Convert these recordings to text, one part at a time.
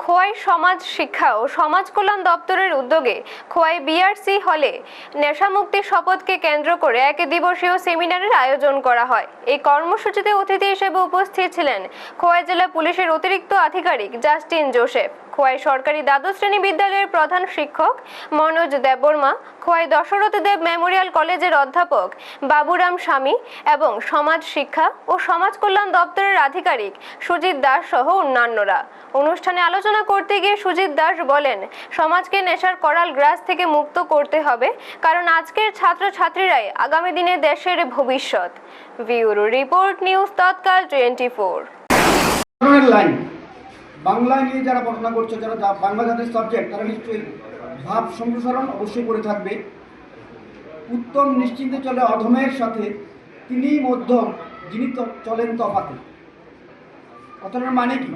খোয়াই সমাজ শিক্ষা ও সমাজ কল্যাণ দপ্তরের উদ্যোগে খোয়াই বিআরসি হলে নেশামুক্তি শপথকে কেন্দ্র করে এক দিবসীয় সেমিনারের আয়োজন করা হয়। এই কর্মসূচিতে অতিথি হিসেবে উপস্থিত ছিলেন খোয়াই জেলা পুলিশের অতিরিক্ত আধিকারিক জাস্টিন জোসেফ, খোয়াই সরকারি দ্বাদশ শ্রেণী বিদ্যালয়ের প্রধান শিক্ষক মনোজ দেববর্মা, খোয়াই দশরথ দেব মেমোরিয়াল কলেজের অধ্যাপক বাবুরাম স্বামী এবং সমাজ শিক্ষা ও সমাজ কল্যাণ দপ্তরের আধিকারিক সুজিত দাস সহ অন্যান্যরা। অনুষ্ঠানে আলোচনা করতে গিয়ে সুজিত দাস বলেন, সমাজকে নেশার করাল গ্রাস থেকে মুক্ত করতে হবে, কারণ আজকের ছাত্রছাত্রীরাই আগামী দিনে দেশের ভবিষ্যৎ। ব্যুরো রিপোর্ট, নিউজ তৎকাল 24। বাংলা নিয়ে যারা পড়াশোনা করছে, যারা বাংলা জাতির সাবজেক্ট, তারা নিশ্চয়ই ভাব সম্প্রসারণ অবশ্যই করে থাকবে। উত্তম নিশ্চিন্তে চলে অধমের সাথে, তিনি মধ্যম যিনি চলেন তফাতে। কথাটার মানে কি?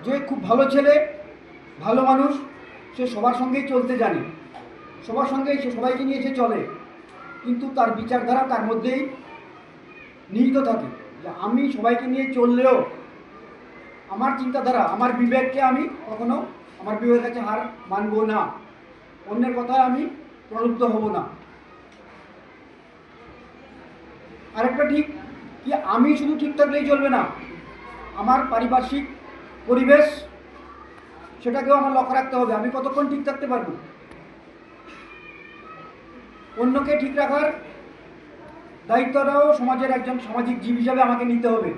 যে খুব ভালো ছেলে, ভালো মানুষ, সে সবার সঙ্গেই চলতে জানে, সবার সঙ্গেই সে সবাইকে নিয়ে সে চলে, কিন্তু তার বিচারধারা তার মধ্যেই নিহিত থাকে যে আমি সবাইকে নিয়ে চললেও আমার চিন্তাধারা, আমার বিবেককে আমি কখনো আমার বিবেকের কাছে হার মানব না, অন্যের কথায় আমি প্রলুব্ধ হব না। আরেকটা ঠিক কি, আমি শুধু ঠিক থাকলেই চলবে না, আমার পারিপার্শ্বিক পরিবেশ সেটাকেও আমার লক্ষ্য রাখতে হবে। আমি কতক্ষণ ঠিক থাকতে পারবো, অন্যকে ঠিক রাখার দায়িত্বটাও সমাজের একজন সামাজিক জীব হিসাবে আমাকে নিতে হবে।